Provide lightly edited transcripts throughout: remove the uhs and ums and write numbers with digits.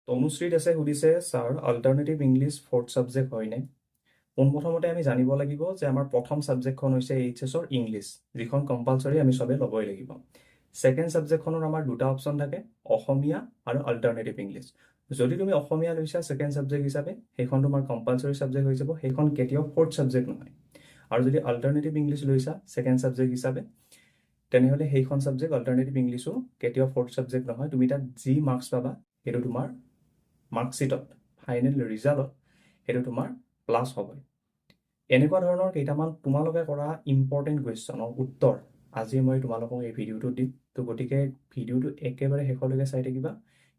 তনুশ্ৰীত আছে সুধিছে sir alternative English fourth subject হয়নে? পোনপ্ৰথমতে আমি জানিব লাগিব যে আমাৰ প্ৰথম ছাবজেক্টখন হৈছে এইচএছৰ ইংলিছ, যিখন কম্পালচৰি আমি চবে ল'বই লাগিব। ছেকেণ্ড ছাবজেক্টখনত আমাৰ দুটা অপশ্যন থাকে, অসমীয়া আৰু অল্টাৰনেটিভ ইংলিছ। যদি তুমি অসমীয়া লৈছা ছেকেণ্ড ছাবজেক্ট হিচাপে, সেইখন তোমাৰ কম্পালচৰি ছাবজেক্ট হৈ যাব, সেইখন কেতিয়াও ফ'ৰ্থ ছাবজেক্ট নহয়। আৰু যদি অল্টাৰনেটিভ ইংলিছ লৈছা ছেকেণ্ড ছাবজেক্ট হিচাপে, তেনেহ'লে সেইখন ছাবজেক্ট অল্টাৰনেটিভ ইংলিছো কেতিয়াও ফ'ৰ্থ ছাবজেক্ট নহয়। তুমি তাত যি মাৰ্কছ পাবা সেইটো তোমাৰ মাৰ্কশ্বিটত, ফাইনেল ৰিজাল্টত সেইটো তোমাৰ প্লাছ হ'ব। এনেকুৱা ধৰণৰ কেইটামান তোমালোকে কৰা ইম্পৰ্টেণ্ট কুৱেশ্যনৰ উত্তৰ আজি মই তোমালোকক এই ভিডিঅ'টোত দিম। তো গতিকে ভিডিঅ'টো একেবাৰে শেষলৈকে চাই থাকিবা,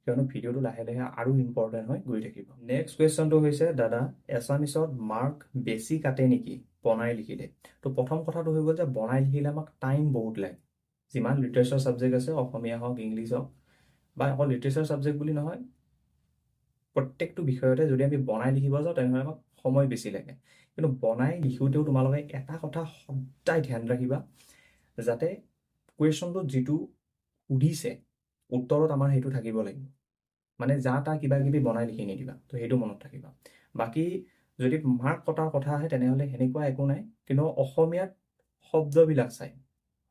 কিয়নো ভিডিঅ'টো লাহে লাহে আৰু ইম্পৰ্টেণ্ট হৈ গৈ থাকিব। নেক্সট কুৱেশ্যনটো হৈছে, দাদা এছামিছত মাৰ্ক বেছি কাটে নেকি বনাই লিখিলে? তো প্ৰথম কথাটো হৈ গ'ল যে বনাই লিখিলে আমাক টাইম বহুত লাগে। যিমান লিটাৰেচাৰ ছাবজেক্ট আছে, অসমীয়া হওক ইংলিছ হওক, বা অকল লিটাৰেচাৰ ছাবজেক্ট বুলি নহয়, প্ৰত্যেকটো বিষয়তে যদি আমি বনাই লিখিব যাওঁ তেনেহ'লে আমাক সময় বেছি লাগে। কিন্তু বনাই লিখোঁতেও তোমালোকে এটা কথা সদায় ধ্যান ৰাখিবা, যাতে কুৱেশ্যনটোত যিটো সুধিছে উত্তৰত আমাৰ সেইটো থাকিব লাগিব। মানে যা তা কিবা কিবি বনাই লিখি নিদিবা, তো সেইটো মনত থাকিবা। বাকী যদি মাৰ্ক কটাৰ কথা আহে তেনেহ'লে সেনেকুৱা একো নাই, কিন্তু অসমীয়াত শব্দবিলাক চাই,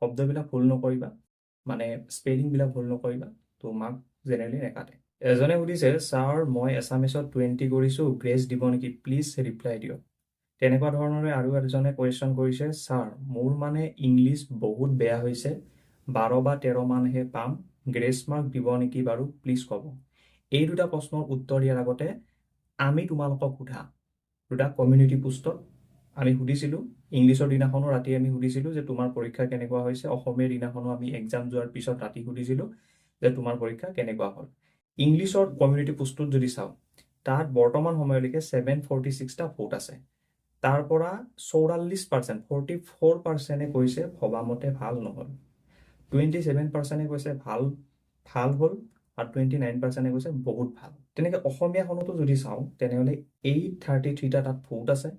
শব্দবিলাক ভুল নকৰিবা, মানে স্পেলিংবিলাক ভুল নকৰিবা, তো মাৰ্ক জেনেৰেলি নেকাটে। এজনে সুধিছে, ছাৰ মই এছামিছত 20 কৰিছোঁ, গ্ৰেছ দিব নেকি? প্লিজ ৰিপ্লাই দিয়ক। তেনেকুৱা ধৰণৰে আৰু এজনে কুৱেশ্যন কৰিছে, ছাৰ মোৰ মানে ইংলিছ বহুত বেয়া হৈছে, 12 বা 13 মানহে পাম, গ্ৰেছ মাৰ্ক দিব নেকি বাৰু, প্লিজ ক'ব। এই দুটা প্ৰশ্নৰ উত্তৰ দিয়াৰ আগতে আমি তোমালোকক সোধা দুটা কমিউনিটি পোষ্টত আমি সুধিছিলোঁ। ইংলিছৰ দিনাখনো ৰাতি আমি সুধিছিলোঁ যে তোমাৰ পৰীক্ষা কেনেকুৱা হৈছে, অসমীয়াৰ দিনাখনো আমি এক্সাম যোৱাৰ পিছত ৰাতি সুধিছিলোঁ যে তোমাৰ পৰীক্ষা কেনেকুৱা হ'ল। ইংলিছৰ কমিউনিটি পোষ্টটোত যদি চাওঁ, তাত বৰ্তমান সময়লৈকে 746টা ভোট আছে। তাৰ পৰা 44%, 44%এ কৈছে ভবামতে ভাল নহ'ল, 27%এ কৈছে ভাল হ'ল, আৰু 29%এ কৈছে বহুত ভাল। তেনেকৈ অসমীয়াখনতো যদি চাওঁ তেনেহ'লে 833টা তাত ভোট আছে।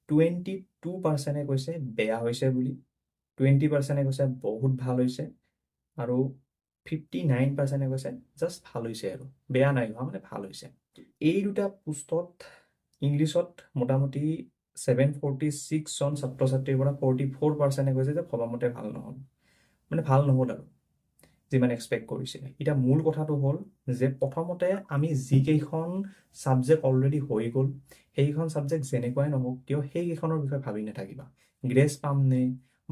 22%এ কৈছে বেয়া হৈছে বুলি, 20%এ কৈছে বহুত ভাল হৈছে, আৰু 59%এ কৈছে জাষ্ট ভাল হৈছে, আৰু বেয়া নাই হোৱা, মানে ভাল হৈছে। এই দুটা পোষ্টত ইংলিছত মোটামুটি 746 জন ছাত্ৰ ছাত্ৰীৰ পৰা 44%এ কৈছে যে ভবামতে ভাল নহ'ল, মানে ভাল নহ'ল আৰু যিমান এক্সপেক্ট কৰিছিলে। এতিয়া মূল কথাটো হ'ল যে প্ৰথমতে আমি যিকেইখন ছাবজেক্ট অলৰেডি হৈ গ'ল, সেইকেইখন ছাবজেক্ট যেনেকুৱাই নহওক কিয় সেইকেইখনৰ বিষয়ে ভাবি নাথাকিবা। গ্ৰেছ পামনে,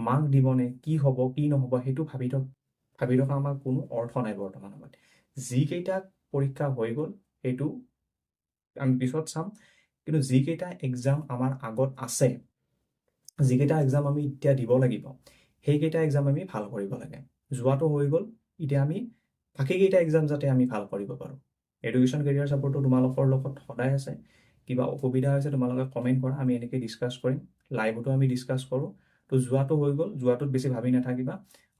মাৰ্ক দিবনে, কি হ'ব কি নহ'ব সেইটো ভাবি থকা আমাৰ কোনো অৰ্থ নাই বৰ্তমান সময়ত। যিকেইটা পৰীক্ষা হৈ গ'ল সেইটো আমি পিছত চাম, কিন্তু যিকেইটা এক্সাম আমাৰ আগত আছে, যিকেইটা এক্সাম আমি এতিয়া দিব লাগিব, সেইকেইটা এক্সাম আমি ভাল কৰিব লাগে। যোৱাটো হৈ গ'ল, এতিয়া আমি বাকীকেইটা এক্সাম যাতে আমি ভাল কৰিব পাৰোঁ। এডুকেশ্যন কেৰিয়াৰ ছাপোৰ্টটো তোমালোকৰ লগত সদায় আছে। কিবা অসুবিধা হৈছে তোমালোকে কমেণ্ট কৰা, আমি এনেকৈ ডিছকাছ কৰিম, লাইভতো আমি ডিছকাছ কৰোঁ। তো যোৱাটো হৈ গ'ল, যোৱাটোত বেছি ভাবি নাথাকিবা।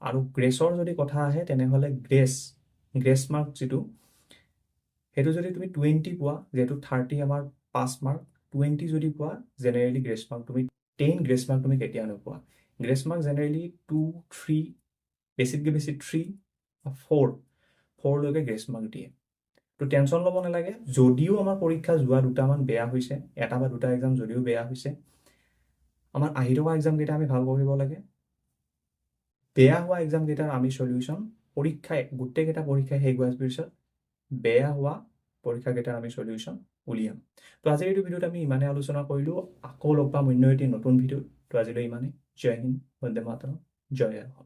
আৰু গ্ৰেছৰ যদি কথা আহে তেনেহ'লে গ্ৰেছ মাৰ্ক যিটো, সেইটো যদি তুমি 20 পোৱা, যিহেতু 30 আমাৰ পাছ মাৰ্ক, 20 যদি পোৱা জেনেৰেলি গ্ৰেছ মাৰ্ক তুমি 10 গ্ৰেছ মাৰ্ক তুমি কেতিয়াও নোপোৱা। গ্ৰেছ মাৰ্ক জেনেৰেলি 2, 3, বেছিতকৈ বেছি 3 বা 4লৈকে গ্ৰেছ মাৰ্ক দিয়ে। তো টেনশ্যন ল'ব নালাগে। যদিও আমাৰ পৰীক্ষা যোৱা দুটামান বেয়া হৈছে, এটা বা দুটা এক্সাম যদিও বেয়া হৈছে, আমাৰ আহি থকা এক্সামকেইটা আমি ভাল কৰিব লাগে। বেয়া হোৱা এক্সামকেইটাৰ আমি চলিউশ্যন গোটেইকেইটা পৰীক্ষাই শেষ হোৱাৰ পিছত বেয়া হোৱা পৰীক্ষাকেইটাৰ আমি চলিউশ্যন উলিয়াম। তো আজিৰ এইটো ভিডিঅ'ত আমি ইমানে আলোচনা কৰিলোঁ। আকৌ লগ পাম অন্য এটি নতুন ভিডিঅ'ত। তো আজিলৈ ইমানেই। জয় হিন্দ, বন্দে মাতৰম, জয় অসম।